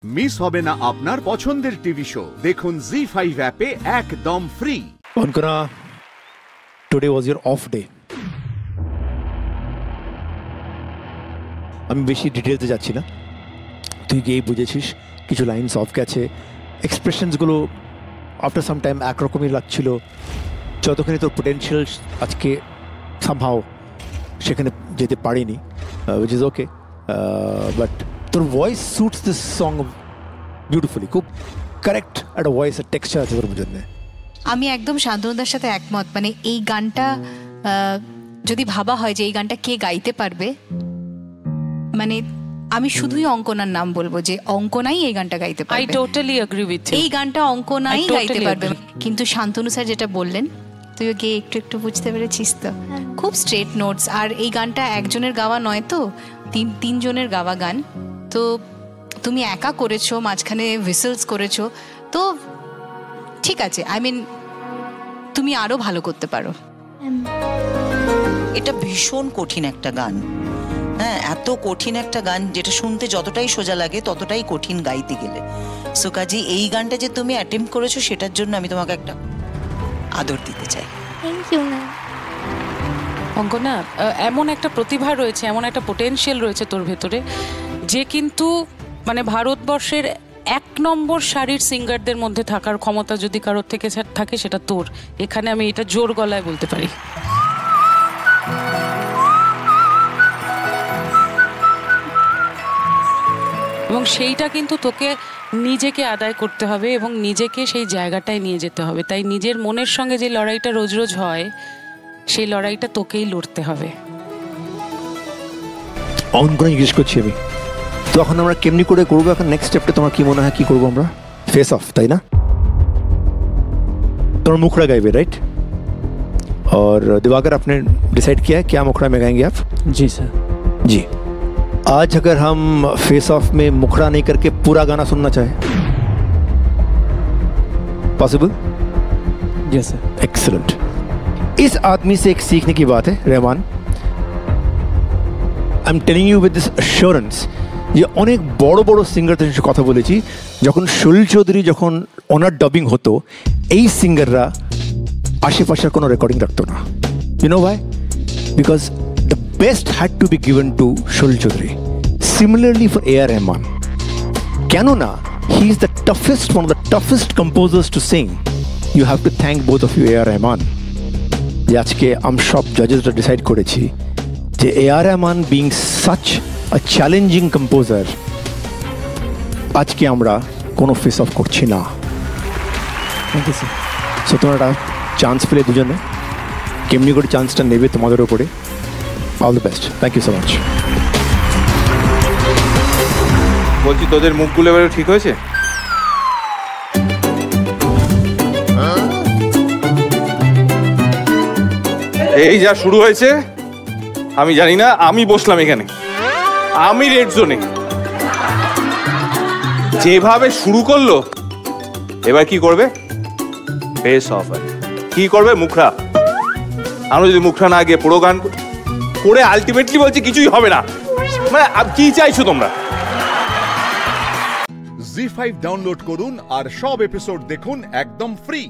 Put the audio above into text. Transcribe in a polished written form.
Miss হবে না আপনার পছন্দের টিভি শো। দেখুন জি5 অ্যাপে একদম free. Ankana, today was your off day. আমি বেশি ডিটেলসে যাচ্ছি না, তুই গিয়েই বুঝেছিস কিছু লাইনস অফ গেছে, এক্সপ্রেশনসগুলো আফটার সাম টাইম একরকমই লাগছিল। যতখানি তোর পোটেনশিয়াল আজকে সামহাও সেখানে যেতে পারিনি, উইচ ইজ ওকে, বাট তোর voice suits this song beautifully, খুব কারেক্ট একটা ভয়েস আর টেক্সচার আছে তোর জন্য। আমি একদম শান্তনুদার সাথে একমত। মানে এই গানটা যদি ভাবা হয় যে এই গানটা কে গাইতে পারবে, মানে আমি শুধুই অঙ্কনার নাম বলবো যে অঙ্কনাই এই গানটা গাইতে পারবে। I totally agree with you. এই গানটা অঙ্কনাই গাইতে পারবে। কিন্তু শান্তনু স্যার যেটা বললেন, তুইও গিয়ে একটু একটু বুঝতে পেরেছিস তো, খুব স্ট্রেট নোটস। আর এই গানটা একজনের গাওয়া নয় তো, তিনজনের গাওয়া গান। তো তুমি একা করেছো, মাঝখানে হুইসেলস করেছো, তো ঠিক আছে। আই মিন তুমি আরো ভালো করতে পারো। এটা ভীষণ কঠিন একটা গান, হ্যাঁ, এত কঠিন একটা গান যেটা শুনতে যতটাই সোজা লাগে ততটাই কঠিন গাইতে গেলে। সো কাজে এই গানটা যে তুমি অ্যাটেম্প্ট করেছো সেটার জন্য আমি তোমাকে একটা আদর দিতে চাই। Thank you ma'am. অঙ্কনা, এমন একটা প্রতিভা রয়েছে, এমন একটা পোটেনশিয়াল রয়েছে তোর ভেতরে, যে কিন্তু মানে ভারতবর্ষের 1 নম্বর সারির সিঙ্গারদের মধ্যে থাকার ক্ষমতা যদি কারোর থেকে থাকে সেটা তোর। এখানে আমি এটা জোর গলায় বলতে পারি। এবং সেইটা কিন্তু তোকে নিজেকে আদায় করতে হবে এবং নিজেকে সেই জায়গাটায় নিয়ে যেতে হবে। তাই নিজের মনের সঙ্গে যে লড়াইটা রোজ রোজ হয়, সেই লড়াইটা তোকেই লড়তে হবে। অঙ্কনা জিজ্ঞেস করছি আমি, তো এখন আমরা কেমনি করে করবো? এখন নেক্সট স্টেপটা তোমার কি মনে হয়, কি করবো আমরা? फेस ऑफ, তাই না? तुम्हारा मुखड़ा गाएंगे, राइट? और दिवाकर, आपने डिसाइड किया है क्या मुखड़ा में गाएंगे आप? जी सर। जी। आज अगर हम फेस ऑफ में मुखड़ा नहीं करके पूरा गाना सुनना चाहे, पॉसिबल? Yes sir. एक्सीलेंट। इस आदमी से एक सीखने की बात है Rahman, I am telling you with this assurance, যে অনেক বড় বড় সিঙ্গারদের সাথে কথা বলেছি, যখন সলিল চৌধুরী যখন ওনার ডাবিং হতো, এই সিঙ্গাররা আশেপাশের কোনো রেকর্ডিং রাখতো না। You know why? Because the best had to be given to Salil Chowdhury. Similarly for A R Rahman, কেননা he is the toughest, one of the toughest composers to sing. You have to thank both of you, A R Rahman, যে আজকে আমি সব জাজেসরা decide করেছি যে A R Rahman being such a challenging composer, আজকে আমরা কোনো ফেস অফ করছি না। Thank you sir. সো তোমরা চান্স পেলে দুজনে, কেমনি করে চান্সটা নেবে তোমাদের উপরে। All the best, thank you so much. বলছি, তোদের মুখগুলো এবারে ঠিক হয়েছে? এই যা শুরু হয়েছে, আমি জানি না, আমি বসলাম এখানে, আমি রেড জোনে। যেভাবে শুরু করলো, এবার কি করবে? Face of. কি করবে? মুখরা। আমরা যদি মুখরা না গিয়ে পুরো গান করে আলটিমেটলি বলছি কিছুই হবে না, মানে কি চাইছো তোমরা? জি5 ডাউনলোড করুন আর সব এপিসোড দেখুন একদম ফ্রি।